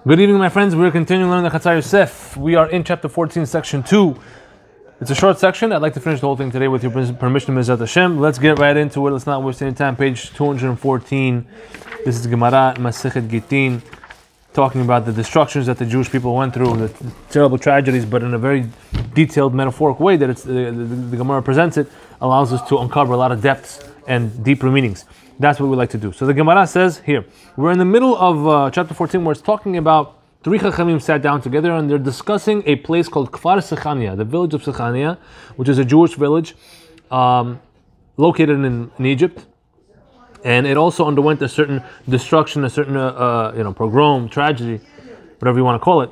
Good evening, my friends. We're continuing learning the Chatzar Yosef. We are in chapter 14, section 2. It's a short section. I'd like to finish the whole thing today with your permission, Mizrat Hashem. Let's get right into it. Let's not waste any time. Page 214. This is Gemara, Masechet Gittin, talking about the destructions that the Jewish people went through, the terrible tragedies, but in a very detailed, metaphoric way that the Gemara presents it, allows us to uncover a lot of depths and deeper meanings. That's what we like to do. So the Gemara says here, we're in the middle of chapter 14 where it's talking about three Chachamim sat down together and they're discussing a place called Kfar Sechania, the village of Sechania, which is a Jewish village located in Egypt. And it also underwent a certain destruction, a certain pogrom, tragedy, whatever you want to call it,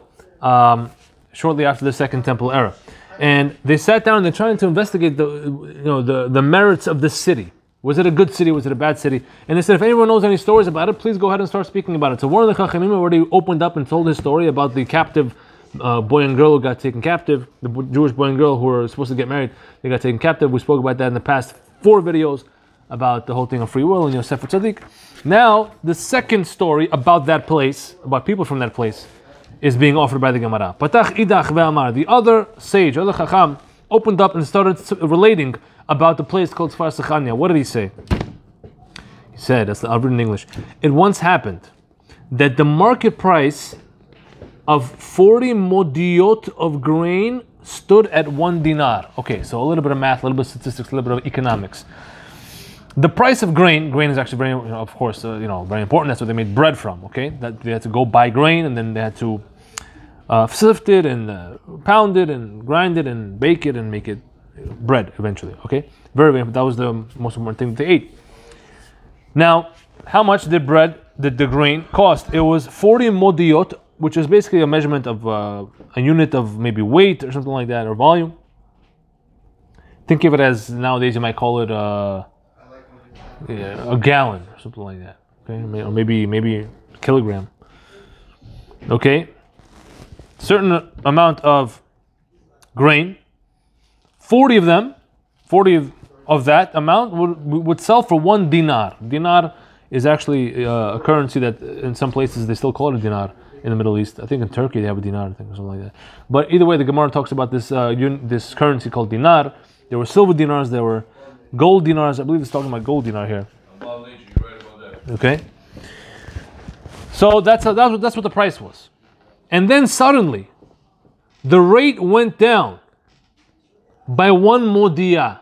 shortly after the Second Temple era. And they sat down and they're trying to investigate the merits of the city. Was it a good city? Was it a bad city? And they said, if anyone knows any stories about it, please go ahead and start speaking about it. So one of the Chachamim already opened up and told his story about the captive boy and girl who got taken captive, the Jewish boy and girl who were supposed to get married, they got taken captive. We spoke about that in the past 4 videos about the whole thing of free will and Yosef Zayrov. Now, the second story about that place, about people from that place, is being offered by the Gemara. Patach idach ve'amar. The other sage, other Chacham, opened up and started relating about the place called Kfar Sechania. What did he say? He said, I'll read in English. It once happened that the market price of 40 modiot of grain stood at 1 dinar. Okay, so a little bit of math, a little bit of statistics, a little bit of economics. The price of grain is actually very, of course, very important. That's what they made bread from. Okay, that they had to go buy grain and then they had to sift it and pound it and grind it and bake it and make it bread eventually. Okay, that was the most important thing that they ate. Now, how much did the grain cost? It was 40 modiot, which is basically a measurement of a unit of maybe weight or something like that, or volume. Think of it as nowadays you might call it a gallon or something like that. Okay, or maybe a kilogram. Okay, certain amount of grain. 40 of them, 40 of that amount would sell for 1 dinar. Dinar is actually a currency that in some places they still call it a dinar in the Middle East. I think in Turkey they have a dinar, I think, or something like that. But either way, the Gemara talks about this this currency called dinar. There were silver dinars, there were gold dinars. I believe it's talking about gold dinar here. Okay. So that's what the price was. And then suddenly, the rate went down by 1 modia.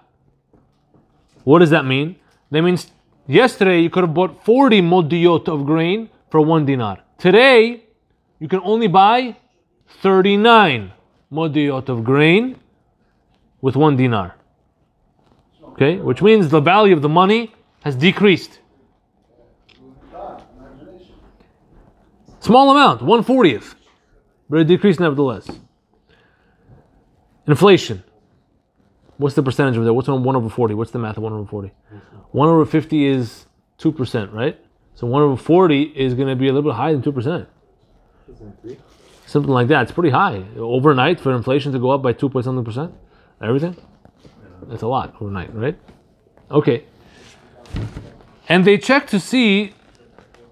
What does that mean? That means yesterday you could have bought 40 modiot of grain for 1 dinar. Today, you can only buy 39 modiot of grain with 1 dinar. Okay, which means the value of the money has decreased. Small amount, 1/40th, but it decreased nevertheless. Inflation. What's the percentage of that? What's 1/40? What's the math of 1/40? 1/50 is 2%, right? So 1/40 is going to be a little bit higher than 2%. Something like that. It's pretty high. Overnight, for inflation to go up by 2.something%, everything? That's a lot overnight, right? Okay. And they checked to see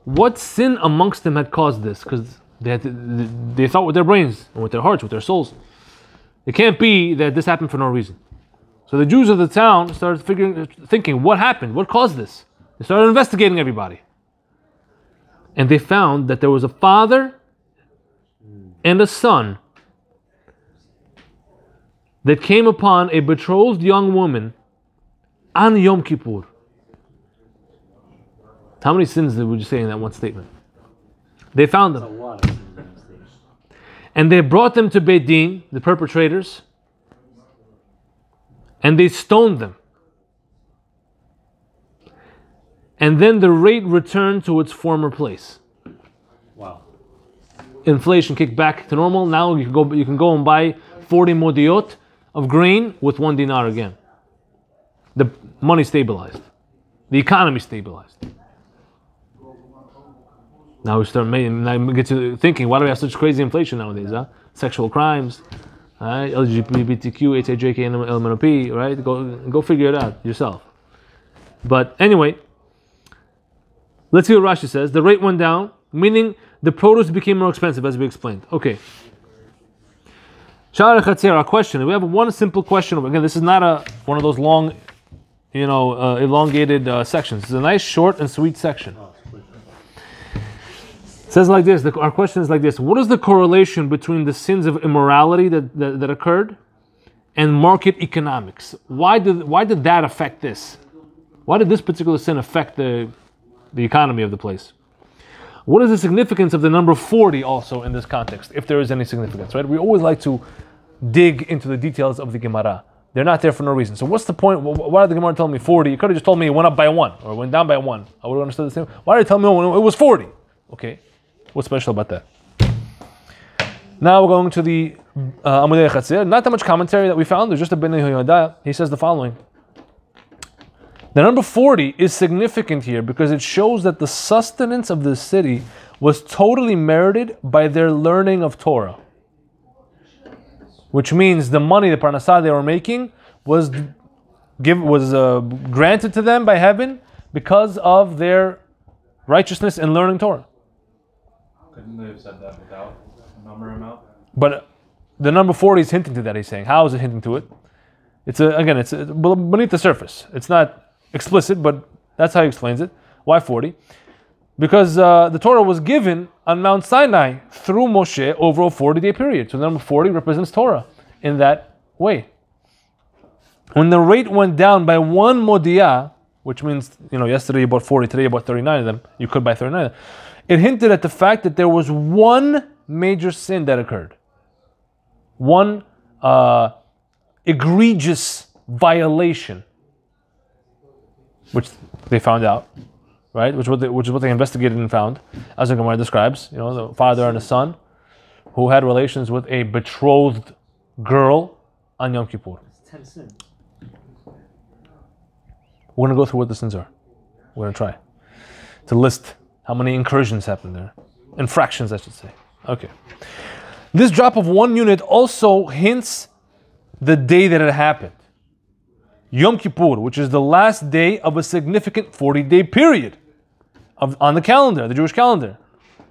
what sin amongst them had caused this, because they thought with their brains and with their hearts, with their souls. It can't be that this happened for no reason. So the Jews of the town started thinking, what happened? What caused this? They started investigating everybody. And they found that there was a father and a son that came upon a betrothed young woman on Yom Kippur. How many sins would you say in that one statement? They found them. And they brought them to Beit Din, the perpetrators, and they stoned them. And then the rate returned to its former place. Wow. Inflation kicked back to normal. Now you can go and buy 40 modiot of grain with 1 dinar again. The money stabilized. The economy stabilized. Now we get to thinking, why do we have such crazy inflation nowadays? Sexual crimes, right? LGBTQ, HIJK, LMNOP, right? Go figure it out yourself. But anyway, let's see what Rashi says. The rate went down, meaning the produce became more expensive, as we explained. Okay. Chatzar, our question. We have one simple question. Again, this is not one of those long, elongated sections. It's a nice, short, and sweet section. It says like this. Our question is like this: what is the correlation between the sins of immorality that occurred and market economics? Why did that affect this? Why did this particular sin affect the economy of the place? What is the significance of the number 40 also in this context, if there is any significance, right? We always like to dig into the details of the Gemara. They're not there for no reason. So what's the point? Why did the Gemara tell me 40? You could have just told me it went up by 1 or went down by 1. I would have understood the same. Why did you tell me it was 40? Okay, what's special about that? Now we're going to the Amudei Chatzar. Not that much commentary that we found. There's just a Bnei Yehuda. He says the following. The number 40 is significant here because it shows that the sustenance of the city was totally merited by their learning of Torah. Which means the money, the parnasah they were making was granted to them by heaven because of their righteousness in learning Torah. Couldn't they have said that without a number amount? But the number 40 is hinting to that, he's saying. How is it hinting to it? It's beneath the surface. It's not explicit, but that's how he explains it. Why 40? Because the Torah was given on Mount Sinai through Moshe over a 40-day period. So the number 40 represents Torah in that way. When the rate went down by 1 modiyah, which means, yesterday you bought 40, today you bought 39 of them, you could buy 39 of them. It hinted at the fact that there was one major sin that occurred. One egregious violation, which they found out, right? Which is what they investigated and found, as the Gemara describes. The father and a son who had relations with a betrothed girl on Yom Kippur. It's 10 sins. We're going to go through what the sins are. We're going to try to list how many incursions happened there. Infractions, I should say. Okay. This drop of 1 unit also hints the day that it happened. Yom Kippur, which is the last day of a significant 40-day period on the calendar, the Jewish calendar,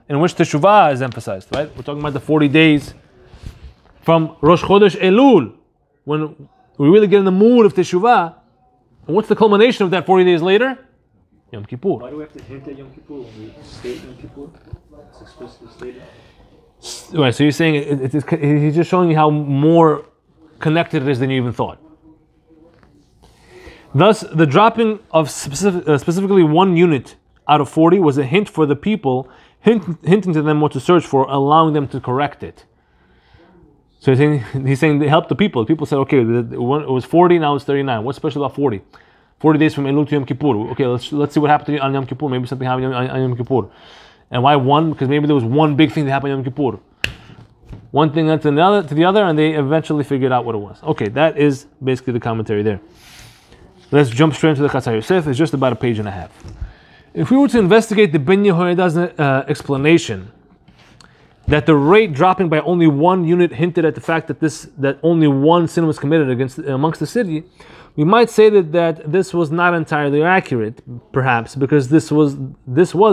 in which Teshuvah is emphasized, right? We're talking about the 40 days from Rosh Chodesh Elul, when we really get in the mood of Teshuvah. And what's the culmination of that 40 days later? Yom Kippur. Why do we have to hint at Yom Kippur when we state Yom Kippur? It's explicitly stated. Right, so you're saying he's just showing you how more connected it is than you even thought. Thus, the dropping of specifically 1 unit out of 40 was a hint for the people, hinting to them what to search for, allowing them to correct it. So he's saying they helped the people. The people said, okay, it was 40, now it's 39. What's special about 40? 40 days from Elul to Yom Kippur. Okay, let's see what happened on Yom Kippur. Maybe something happened on Yom Kippur. And why 1? Because maybe there was one big thing that happened on Yom Kippur. One thing led to the other, and they eventually figured out what it was. Okay, that is basically the commentary there. Let's jump straight into the Chatzar Yosef. It's just about a page and a half. If we were to investigate the Ben Yehoiada's explanation that the rate dropping by only 1 unit hinted at the fact that only 1 sin was committed amongst the city, we might say that this was not entirely accurate, perhaps, because this was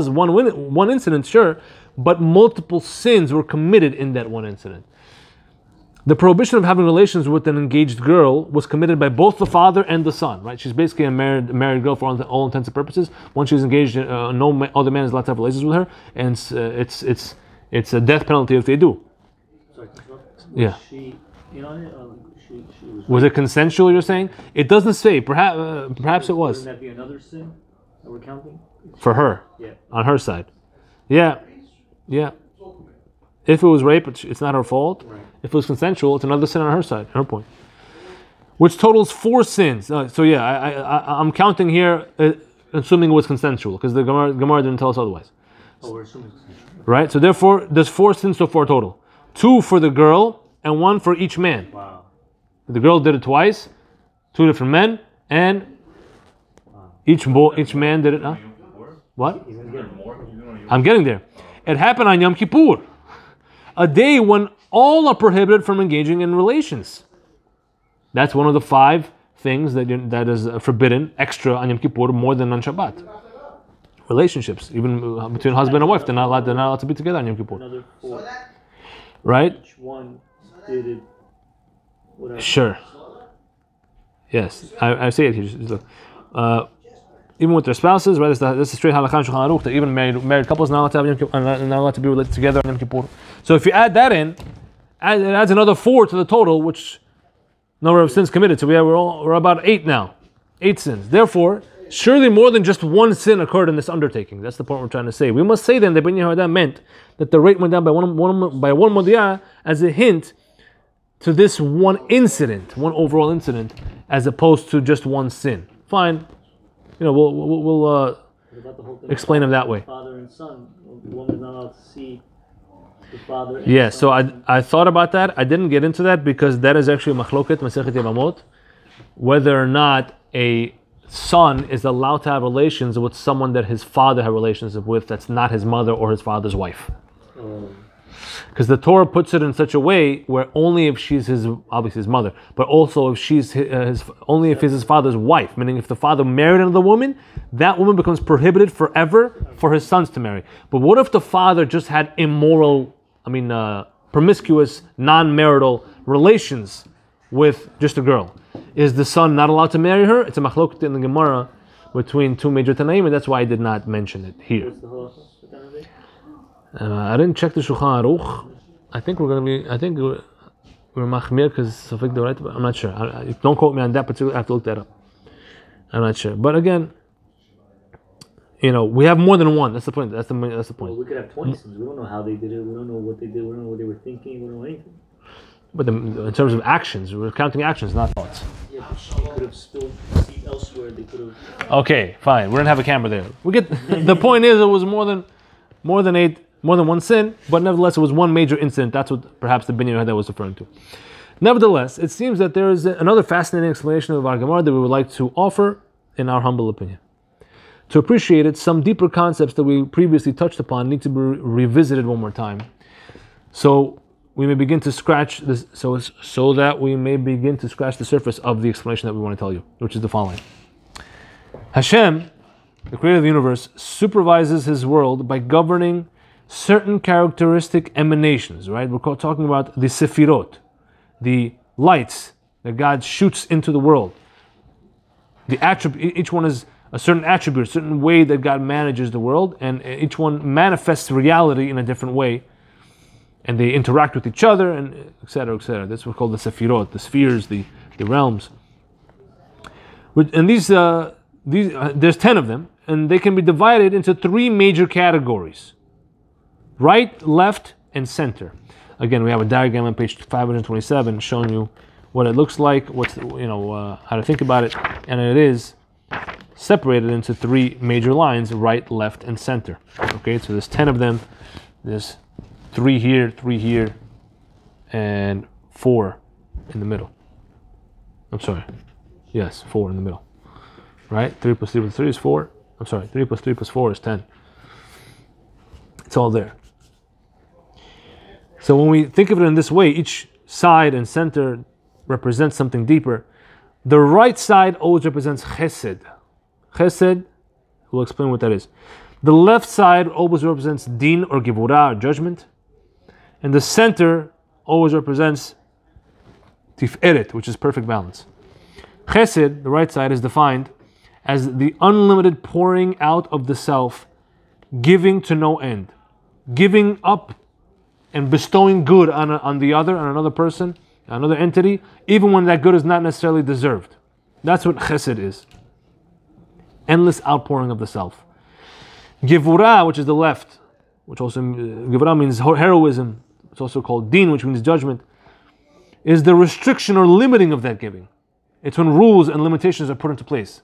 one incident, sure, but multiple sins were committed in that one incident. The prohibition of having relations with an engaged girl was committed by both the father and the son, right? She's basically a married girl for all intents and purposes. Once she's engaged, no other man is allowed to have relations with her, and it's a death penalty if they do. Sorry, yeah. She in on it? Was it consensual, you're saying? It doesn't say. Perhaps it was. Wouldn't that be another sin that we're counting? For her? Yeah. On her side? Yeah. Yeah. If it was rape, it's not her fault. Right. If it was consensual, it's another sin on her side, her point. Which totals 4 sins. I'm counting here, assuming it was consensual, because the Gemara didn't tell us otherwise. Oh, we're assuming consensual. Right? So therefore, there's 4 sins so far total. 2 for the girl, and 1 for each man. Wow. The girl did it twice, 2 different men, and each man did it. Huh? What? I'm getting there. It happened on Yom Kippur, a day when all are prohibited from engaging in relations. That's one of the 5 things that is forbidden extra on Yom Kippur, more than on Shabbat. relationships, even between husband and wife. They're not allowed to be together on Yom Kippur. Another 4. Right? Each one stated whatever. Sure. Yes, I say it here. Just look. Even with their spouses, right? This is straight halakha and Shulchan Aruch. That even married couples not allowed to have Yom Kippur, not allowed to be related together on Yom Kippur. So if you add that in, it adds another 4 to the total, which number of sins committed. So we're about 8 now, 8 sins. Therefore, surely more than just one sin occurred in this undertaking. That's the point we're trying to say. We must say then that Ben Yehoiada meant that the rate went down by one modiah as a hint to this one incident, one overall incident, as opposed to just one sin. Fine. We'll What about the whole thing explain them that way. Father and son. The woman is not allowed to see the father and Yes, so son. I thought about that. I didn't get into that because that is actually machloket Masechet Yevamot, whether or not a son is allowed to have relations with someone that his father had relations with that's not his mother or his father's wife. Because the Torah puts it in such a way where only if she's obviously his mother, but also if she's only if it's his father's wife, meaning if the father married another woman, that woman becomes prohibited forever for his sons to marry. But what if the father just had promiscuous, non-marital relations with just a girl? Is the son not allowed to marry her? It's a machloket in the Gemara between 2 major Tanaim, and that's why I did not mention it here. What's the halacha? I didn't check the Shulchan Aruch. I think we're machmir because Safik the right, but I'm not sure. Don't quote me on that particular. I have to look that up. I'm not sure. But again, we have more than one. That's the point. That's the point. Well, we could have 20 sins. We don't know how they did it. We don't know what they did. We don't know what they were thinking. We don't know anything. But in terms of actions, we're counting actions, not thoughts. Yeah, but she could have spilled seed elsewhere. They could have. Okay, fine. We didn't have a camera there. We get the point is it was more than 8. More than one sin, but nevertheless it was one major incident. That's what perhaps the Binyan that was referring to. Nevertheless, it seems that there is another fascinating explanation of our Gemara that we would like to offer in our humble opinion. To appreciate it, some deeper concepts that we previously touched upon need to be revisited one more time. So we may begin to scratch this, so that we may begin to scratch the surface of the explanation that we want to tell you, which is the following. Hashem, the creator of the universe, supervises his world by governing certain characteristic emanations, right? We're talking about the sefirot, the lights that God shoots into the world. The attribute, each one is a certain attribute, a certain way that God manages the world, and each one manifests reality in a different way, and they interact with each other, and etc., etc. That's what we call the sefirot, the spheres, the realms. And these there's 10 of them, and they can be divided into 3 major categories. Right, left, and center. Again, we have a diagram on page 527 showing you what it looks like, how to think about it, and it is separated into 3 major lines: right, left, and center. Okay, so there's 10 of them. There's 3 here, and 4 in the middle. I'm sorry. Yes, 4 in the middle. Right? 3 plus 3 plus 3 is 4. I'm sorry, 3 plus 3 plus 4 is 10. It's all there. So when we think of it in this way, each side and center represents something deeper. The right side always represents chesed. Chesed, we'll explain what that is. The left side always represents din or gevurah, or judgment. And the center always represents tiferet, which is perfect balance. Chesed, the right side, is defined as the unlimited pouring out of the self, giving to no end. Giving up and bestowing good on another person, another entity, even when that good is not necessarily deserved. That's what chesed is. Endless outpouring of the self. Gevurah, which is the left, which also gevurah means heroism. It's also called din, which means judgment, is the restriction or limiting of that giving. It's when rules and limitations are put into place.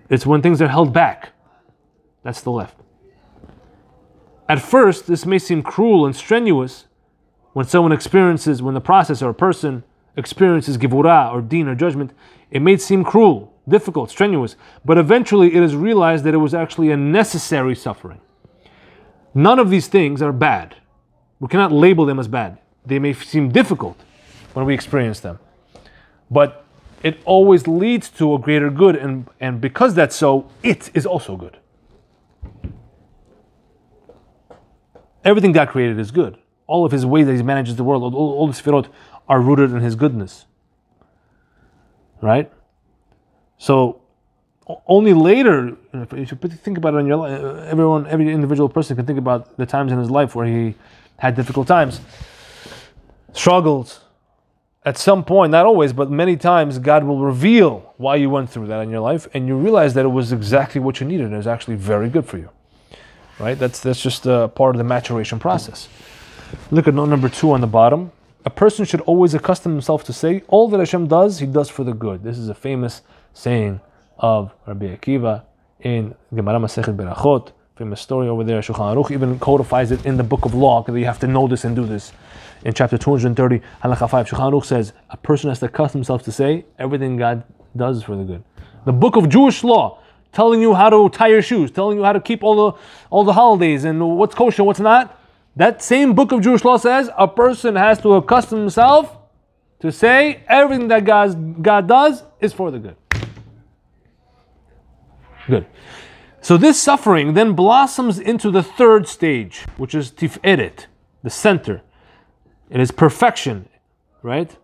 It's when things are held back. That's the left. At first, this may seem cruel and strenuous when the process or a person experiences gevurah or din or judgment. It may seem cruel, difficult, strenuous, but eventually it is realized that it was actually a necessary suffering. None of these things are bad. We cannot label them as bad. They may seem difficult when we experience them. But it always leads to a greater good, and because that's so, it is also good. Everything God created is good. All of his ways that he manages the world, all the sefirot are rooted in his goodness. Right? So, only later, if you think about it in your life, every individual person can think about the times in his life where he had difficult times, struggled. At some point, not always, but many times, God will reveal why you went through that in your life, and you realize that it was exactly what you needed, and it was actually very good for you. Right? That's just part of the maturation process. Look at note number 2 on the bottom. A person should always accustom himself to say, all that Hashem does, he does for the good. This is a famous saying of Rabbi Akiva in Gemara Masechet Berachot. Famous story over there. Shulchan Aruch even codifies it in the book of law, because you have to know this and do this. In chapter 230, Halacha 5, Shulchan Aruch says, a person has to accustom himself to say, everything God does is for the good. The book of Jewish law, telling you how to tie your shoes, telling you how to keep all the holidays and what's kosher, what's not. That same book of Jewish law says a person has to accustom himself to say everything that God does is for the good. Good. So this suffering then blossoms into the third stage, which is tiferet, the center. It is perfection, right?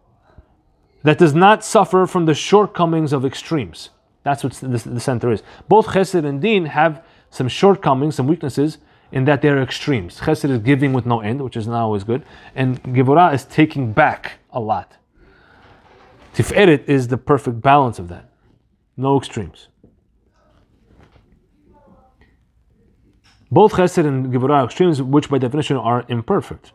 That does not suffer from the shortcomings of extremes. That's what the center is. Both chesed and din have some shortcomings, some weaknesses, in that they're extremes. Chesed is giving with no end, which is not always good, and Gevurah is taking back a lot. Tiferet is the perfect balance of that. No extremes. Both chesed and Gevurah are extremes, which by definition are imperfect.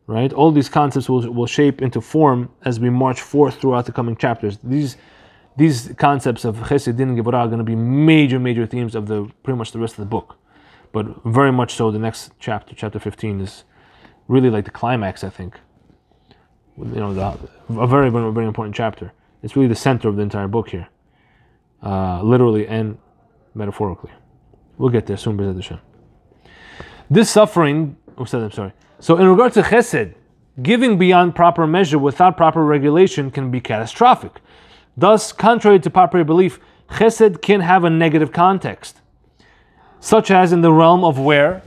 Right? All these concepts will shape into form as we march forth throughout the coming chapters. These concepts of chesed, din, and Gevurah are going to be major themes of pretty much the rest of the book. But very much so, the next chapter, chapter 15, is really like the climax, I think. A very important chapter. It's really the center of the entire book here, literally and metaphorically. We'll get there soon, B'ezrat Hashem. This suffering, So in regard to chesed, giving beyond proper measure without proper regulation can be catastrophic. Thus, contrary to popular belief, chesed can have a negative context, such as in the realm of where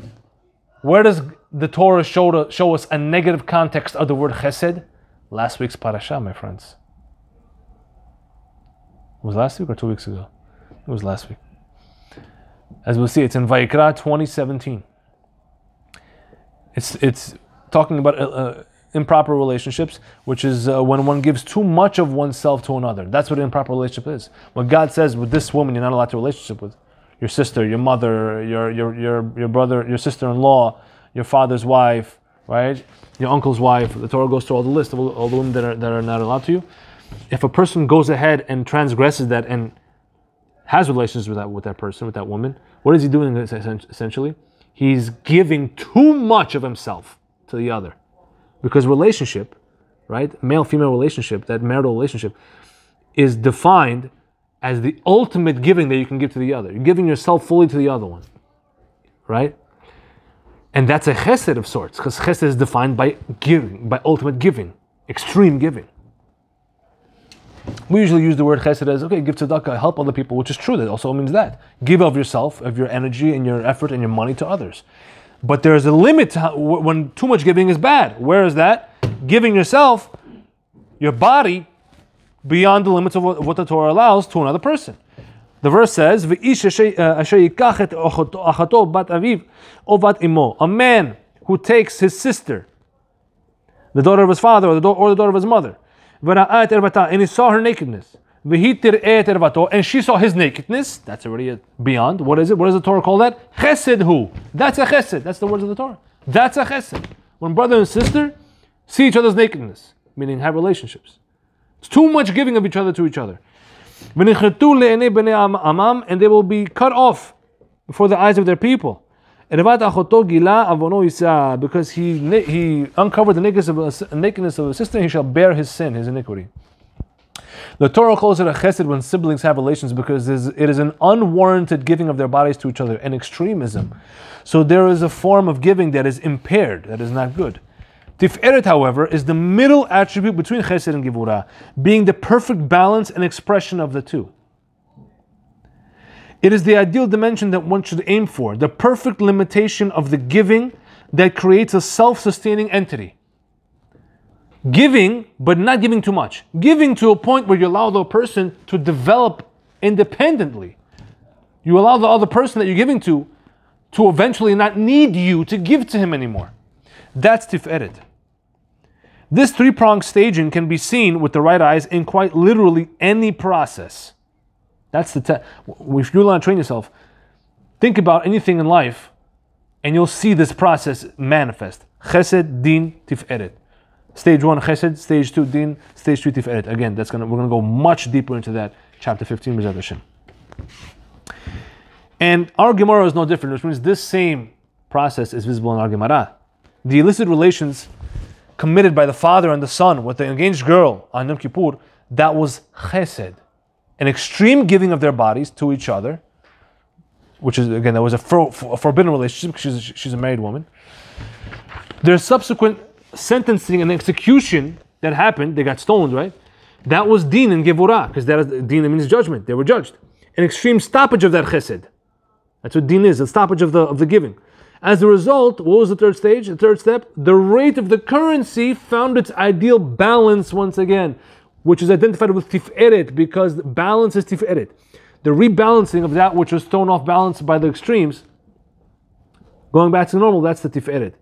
does the Torah show us a negative context of the word chesed? Last week's parasha, my friends. It was last week or 2 weeks ago? It was last week. As we'll see, it's in Vayikra 20:17. It's talking about improper relationships, which is when one gives too much of oneself to another. That's what an improper relationship is. When God says, with this woman, you're not allowed to relationship with your sister, your mother, your brother, your sister-in-law, your father's wife, right? Your uncle's wife. The Torah goes through all the list of all the women that are not allowed to you. If a person goes ahead and transgresses that and has relations with that person, with that woman, what is he doing essentially? He's giving too much of himself to the other. Because relationship, right, male-female relationship, that marital relationship, is defined as the ultimate giving that you can give to the other. You're giving yourself fully to the other one, right? And that's a chesed of sorts, because chesed is defined by giving, by ultimate giving, extreme giving. We usually use the word chesed as, okay, give tzedakah, help other people, which is true. That also means that. Give of yourself, of your energy and your effort and your money to others. But there's a limit to when too much giving is bad. Where is that? Giving yourself, your body, beyond the limits of what the Torah allows to another person. The verse says, a man who takes his sister, the daughter of his father or the daughter of his mother, and he saw her nakedness, and she saw his nakedness. That's already beyond. What is it? What does the Torah call that? Chesed hu. That's a chesed. That's the words of the Torah. That's a chesed. When brother and sister see each other's nakedness, meaning have relationships. It's too much giving of each other to each other. And they will be cut off before the eyes of their people. Because he uncovered the nakedness of his sister, he shall bear his sin, his iniquity. The Torah calls it a chesed when siblings have relations because it is an unwarranted giving of their bodies to each other, an extremism. So there is a form of giving that is impaired, that is not good. Tiferet, however, is the middle attribute between chesed and gevurah, being the perfect balance and expression of the two. It is the ideal dimension that one should aim for, the perfect limitation of the giving that creates a self-sustaining entity. Giving, but not giving too much. Giving to a point where you allow the person to develop independently. You allow the other person that you're giving to eventually not need you to give to him anymore. That's tiferet. This three-pronged staging can be seen with the right eyes in quite literally any process. That's the if you want to train yourself, think about anything in life, and you'll see this process manifest. Chesed, din, tiferet. Stage 1 chesed, stage 2 din, stage 3 tiferet. Again, we're gonna go much deeper into that. Chapter 15, B'ezrat Hashem. And our Gemara is no different, which means this same process is visible in our Gemara. The illicit relations committed by the father and the son with the engaged girl on Yom Kippur, that was chesed, an extreme giving of their bodies to each other, which is, again, that was a forbidden relationship because she's a married woman. Their subsequent sentencing and execution that happened, they got stoned, right? That was din and gevurah, because that is din means judgment. They were judged. An extreme stoppage of that chesed. That's what din is, a stoppage of the giving. As a result, what was the third stage? The third step, the rate of the currency found its ideal balance once again, which is identified with tiferet, because balance is tiferet. The rebalancing of that which was thrown off balance by the extremes, going back to normal, that's the tiferet.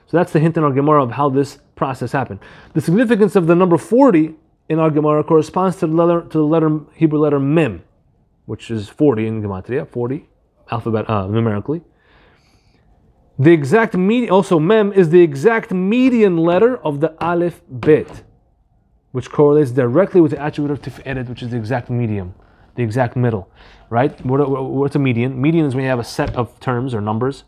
So that's the hint in our Gemara of how this process happened. The significance of the number 40 in our Gemara corresponds to the Hebrew letter mem, which is 40 in Gematria, 40 alphabet numerically. The exact also mem is the exact median letter of the aleph bet, which correlates directly with the attribute of tiferet, which is the exact medium, the exact middle, right? What's a median? Median is when you have a set of terms or numbers,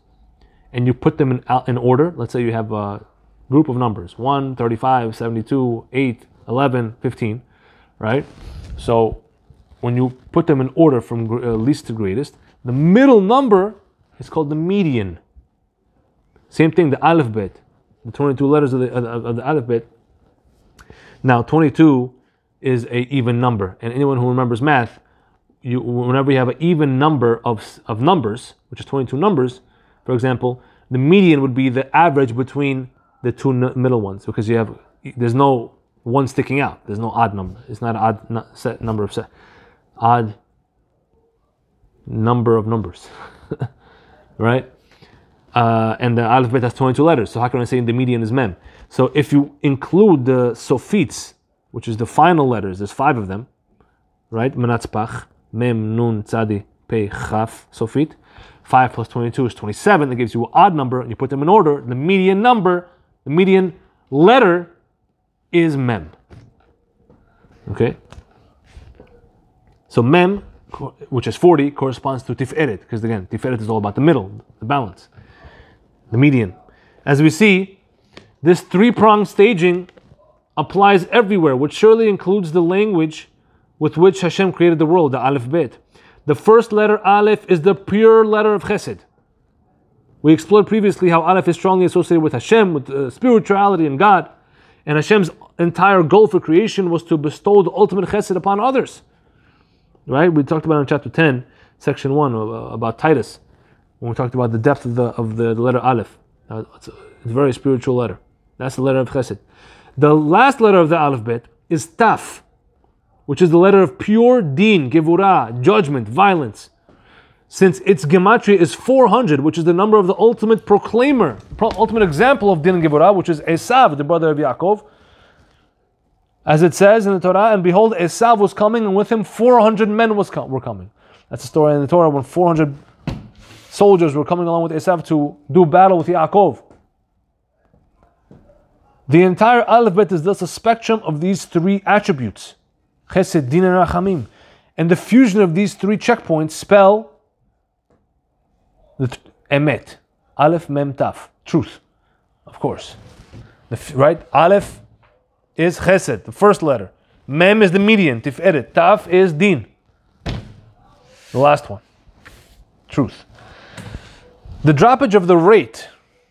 and you put them in order. Let's say you have a group of numbers, 1, 35, 72, 8, 11, 15, right? So when you put them in order from least to greatest, the middle number is called the median. Same thing, the aleph bet, the 22 letters of the aleph bet. Now 22 is an even number, and anyone who remembers math, whenever you have an even number of numbers, which is 22 numbers, for example, the median would be the average between the two middle ones, because there's no one sticking out. There's no odd number. It's not an odd number of numbers, right? And the aleph bet has 22 letters. So how can I say the median is mem? So if you include the sofits, which is the final letters, there's 5 of them, right? Menatzpach, mem, nun, tzadi, pei, chaf, sofit. 5 plus 22 is 27. That gives you an odd number, and you put them in order. The median number, the median letter is mem. Okay? So mem, which is 40, corresponds to tiferet, because again, tiferet is all about the middle, the balance, the median. As we see, this three-pronged staging applies everywhere, which surely includes the language with which Hashem created the world, the aleph bet. The first letter aleph is the pure letter of chesed. We explored previously how aleph is strongly associated with Hashem, with spirituality and God, and Hashem's entire goal for creation was to bestow the ultimate chesed upon others. Right? We talked about in chapter 10, section 1, about Titus, when we talked about the depth of the letter aleph. It's a very spiritual letter. That's the letter of chesed. The last letter of the aleph bet is taf, which is the letter of pure din, gevurah, judgment, violence. Since its gematria is 400, which is the number of the ultimate proclaimer, ultimate example of din and gevurah, which is Esav, the brother of Yaakov. As it says in the Torah, and behold, Esav was coming, and with him 400 men were coming. That's the story in the Torah when 400 soldiers were coming along with Esav to do battle with Yaakov. The entire aleph bet is thus a spectrum of these 3 attributes. Chesed, din, and rachamim. And the fusion of these 3 checkpoints spell the emet. Aleph, mem, taf. Truth. Of course. Right? Aleph is chesed, the first letter. Mem is the median, tiferet. Taf is din. The last one. Truth. The droppage of the rate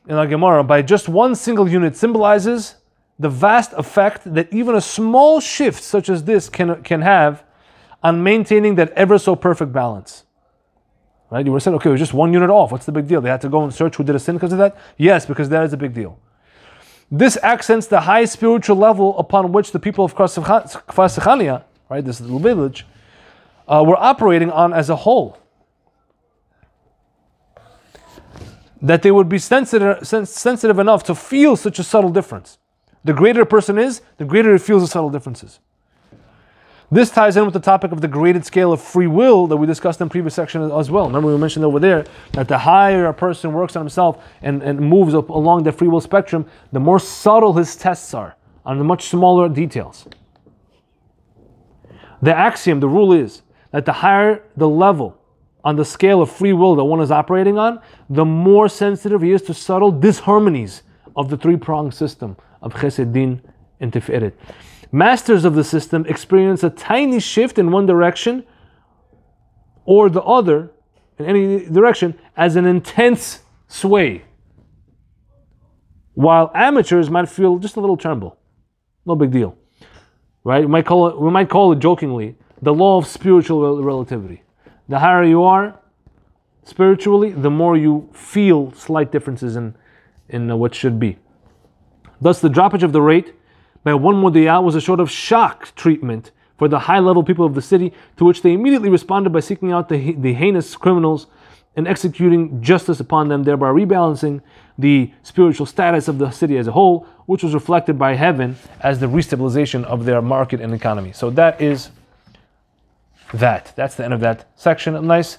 in our Gemara, by just one single unit symbolizes the vast effect that even a small shift such as this can have on maintaining that ever so perfect balance. Right? You were saying, okay, it was just one unit off. What's the big deal? They had to go and search who did a sin because of that? Yes, because that is a big deal. This accents the high spiritual level upon which the people of Kfar Sechania, right, this little village, were operating on as a whole. That they would be sensitive enough to feel such a subtle difference. The greater a person is, the greater he feels the subtle differences. This ties in with the topic of the graded scale of free will that we discussed in the previous section as well. Remember we mentioned over there that the higher a person works on himself and moves up along the free will spectrum, the more subtle his tests are on the much smaller details. The axiom, the rule is that the higher the level on the scale of free will that one is operating on, the more sensitive he is to subtle disharmonies of the three-pronged system of Chesed, Din, and Tiferet. Masters of the system experience a tiny shift in one direction or the other, in any direction, as an intense sway. While amateurs might feel just a little tremble. No big deal. Right? We might call it jokingly the law of spiritual relativity. The higher you are spiritually, the more you feel slight differences in what should be. Thus, the droppage of the rate by one mudiyah was a sort of shock treatment for the high-level people of the city, to which they immediately responded by seeking out the heinous criminals and executing justice upon them, thereby rebalancing the spiritual status of the city as a whole, which was reflected by heaven as the restabilization of their market and economy. So that is that. That's the end of that section. Nice,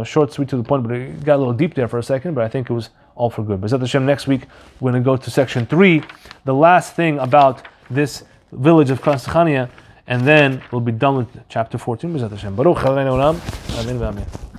short, sweet, to the point, but it got a little deep there for a second, but I think it was all for good. B'ezrat Hashem, next week we're going to go to section 3, the last thing about this village of Kfar Sechania, and then we'll be done with chapter 14. B'ezrat Hashem. Baruch Adonai Olam. Amen v'amen.